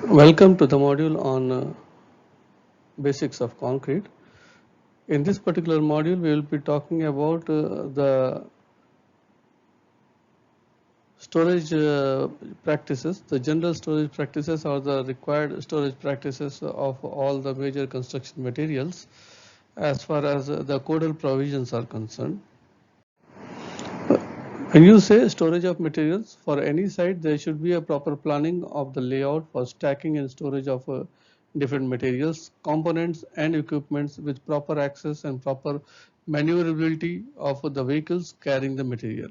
Welcome to the module on basics of concrete. In this particular module, we will be talking about the storage practices, the general storage practices or the required storage practices of all the major construction materials as far as the codal provisions are concerned. When you say storage of materials for any site, there should be a proper planning of the layout for stacking and storage of different materials, components and equipments with proper access and proper maneuverability of the vehicles carrying the material.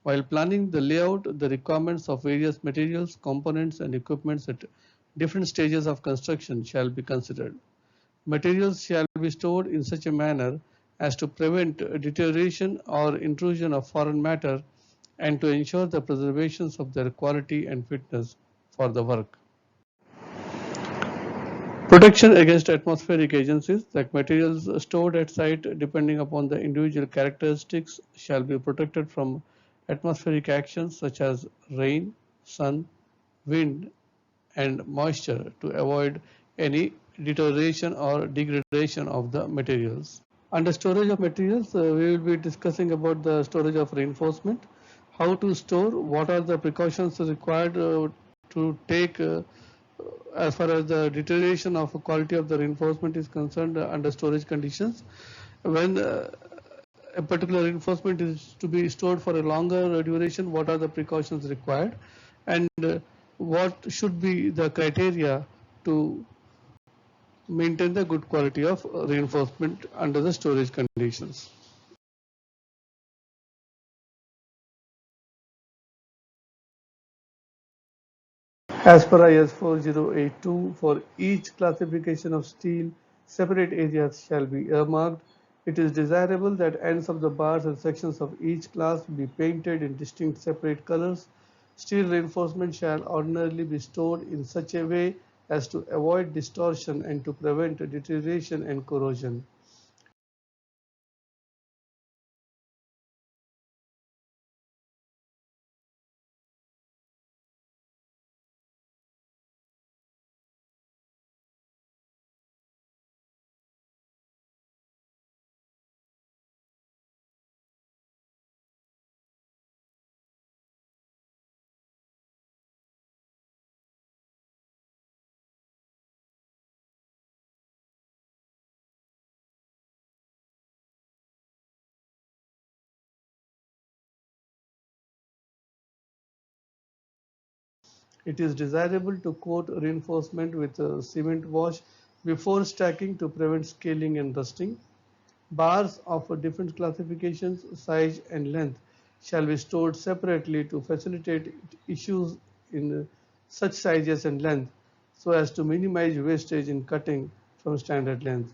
While planning the layout, the requirements of various materials, components and equipments at different stages of construction shall be considered. Materials shall be stored in such a manner as to prevent deterioration or intrusion of foreign matter and to ensure the preservation of their quality and fitness for the work. Protection against atmospheric agencies like materials stored at site depending upon the individual characteristics shall be protected from atmospheric actions such as rain, sun, wind and moisture to avoid any deterioration or degradation of the materials. Under storage of materials, we will be discussing about the storage of reinforcement, how to store, what are the precautions required to take as far as the deterioration of quality of the reinforcement is concerned under storage conditions. When a particular reinforcement is to be stored for a longer duration, what are the precautions required and what should be the criteria to maintain the good quality of reinforcement under the storage conditions. As per IS 4082, for each classification of steel, separate areas shall be earmarked. It is desirable that ends of the bars and sections of each class be painted in distinct separate colors. Steel reinforcement shall ordinarily be stored in such a way as to avoid distortion and to prevent deterioration and corrosion. It is desirable to coat reinforcement with a cement wash before stacking to prevent scaling and rusting. Bars of different classifications, size and length shall be stored separately to facilitate issues in such sizes and length so as to minimize wastage in cutting from standard length.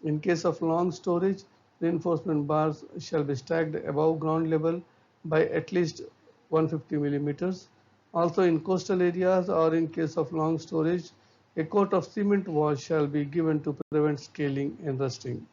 In case of long storage, reinforcement bars shall be stacked above ground level by at least 150 millimeters. Also in coastal areas or in case of long storage, a coat of cement wash shall be given to prevent scaling and rusting.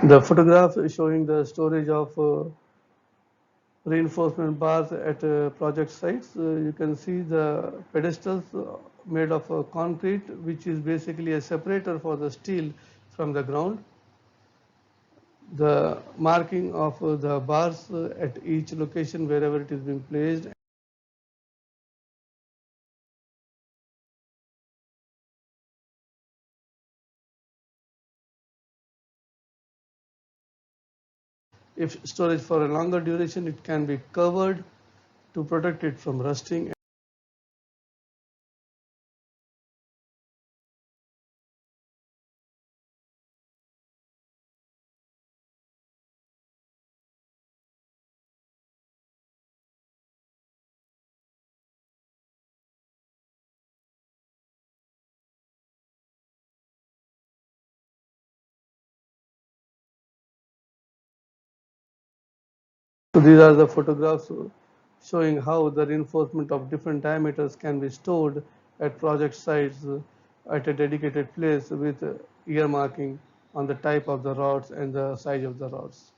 The photograph showing the storage of reinforcement bars at project sites. You can see the pedestals made of concrete, which is basically a separator for the steel from the ground. The marking of the bars at each location wherever it is being placed. If storage for a longer duration, it can be covered to protect it from rusting. So these are the photographs showing how the reinforcement of different diameters can be stored at project sites at a dedicated place with earmarking on the type of the rods and the size of the rods.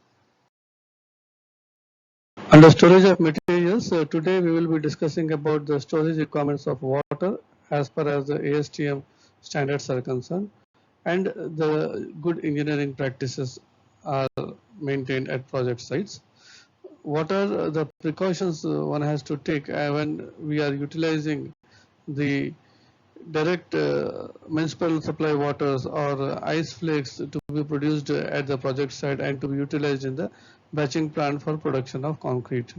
Under storage of materials, today we will be discussing about the storage requirements of water as per as the ASTM standards are concerned, and the good engineering practices are maintained at project sites. What are the precautions one has to take when we are utilizing the direct municipal supply waters or ice flakes to be produced at the project site and to be utilized in the batching plant for production of concrete?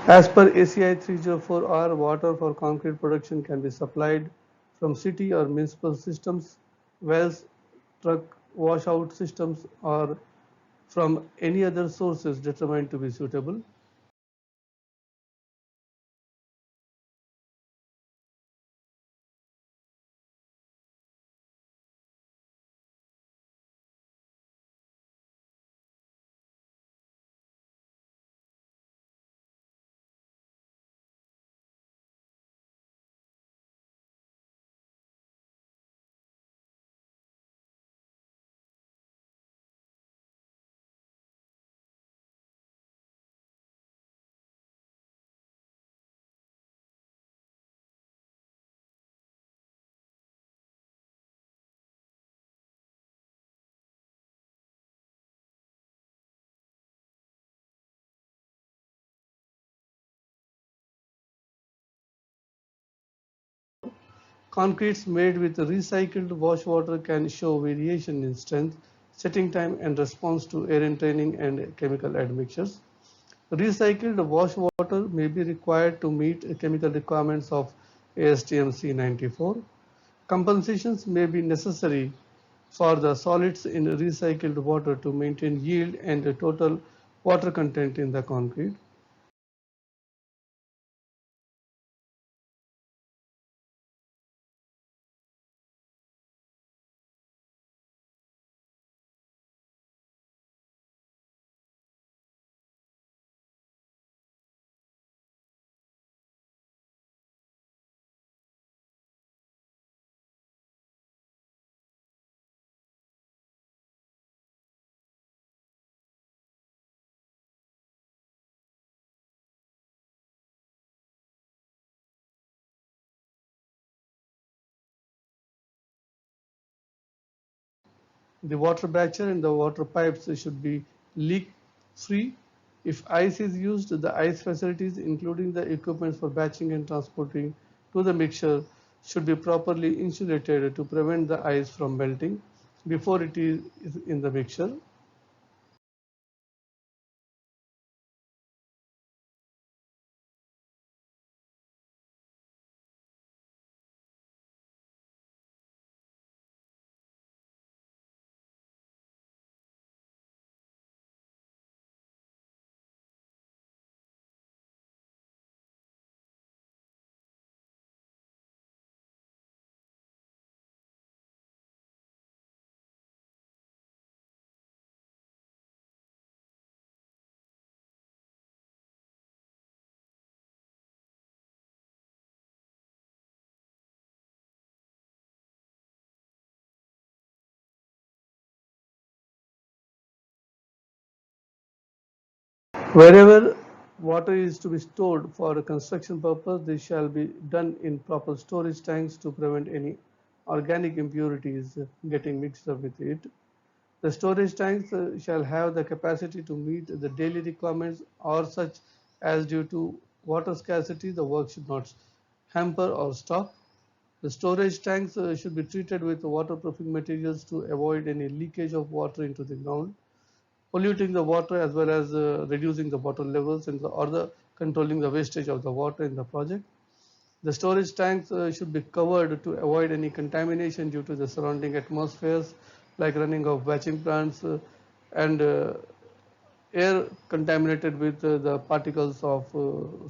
As per ACI 304R, water for concrete production can be supplied from city or municipal systems, wells, truck washout systems, or from any other sources determined to be suitable. Concretes made with recycled wash water can show variation in strength, setting time, and response to air entraining and chemical admixtures. Recycled wash water may be required to meet chemical requirements of ASTM C94. Compensations may be necessary for the solids in recycled water to maintain yield and the total water content in the concrete. The water batcher and the water pipes should be leak free. If ice is used, the ice facilities, including the equipment for batching and transporting to the mixture, should be properly insulated to prevent the ice from melting before it is in the mixture. Wherever water is to be stored for a construction purpose, this shall be done in proper storage tanks to prevent any organic impurities getting mixed up with it. The storage tanks shall have the capacity to meet the daily requirements or such as due to water scarcity the work should not hamper or stop. The storage tanks should be treated with waterproofing materials to avoid any leakage of water into the ground, polluting the water as well as reducing the water levels or the controlling the wastage of the water in the project. The storage tanks should be covered to avoid any contamination due to the surrounding atmospheres, like running of batching plants and air contaminated with the particles of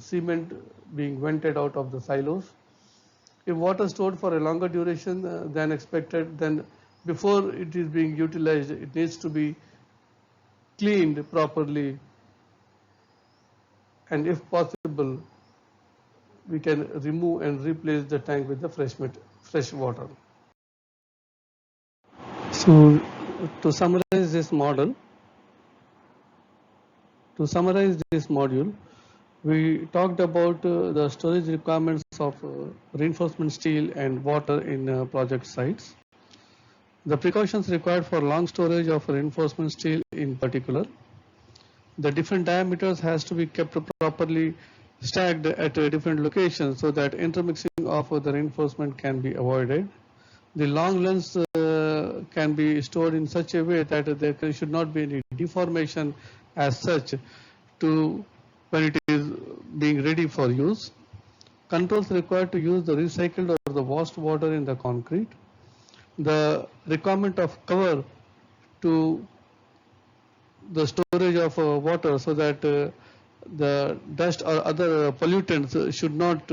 cement being vented out of the silos. If water stored for a longer duration than expected, then before it is being utilized, it needs to be cleaned properly, and if possible, we can remove and replace the tank with the fresh water. So, to summarize this model, to summarize this module, we talked about the storage requirements of reinforcement steel and water in project sites. The precautions required for long storage of reinforcement steel in particular. The different diameters has to be kept properly stacked at different locations so that intermixing of the reinforcement can be avoided. The long lengths can be stored in such a way that there should not be any deformation as such to when it is being ready for use. Controls required to use the recycled or the washed water in the concrete. The requirement of cover to the storage of water so that the dust or other pollutants should not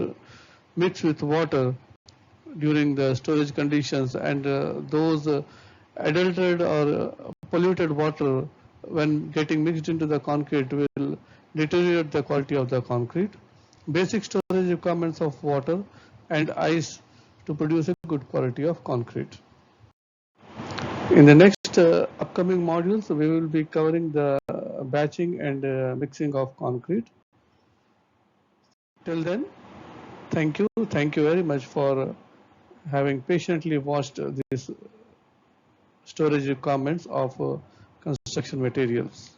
mix with water during the storage conditions, and those adulterated or polluted water when getting mixed into the concrete will deteriorate the quality of the concrete. Basic storage requirements of water and ice to produce a good quality of concrete. In the next upcoming modules, we will be covering the batching and mixing of concrete. Till then, thank you. Thank you very much for having patiently watched these storage requirements of construction materials.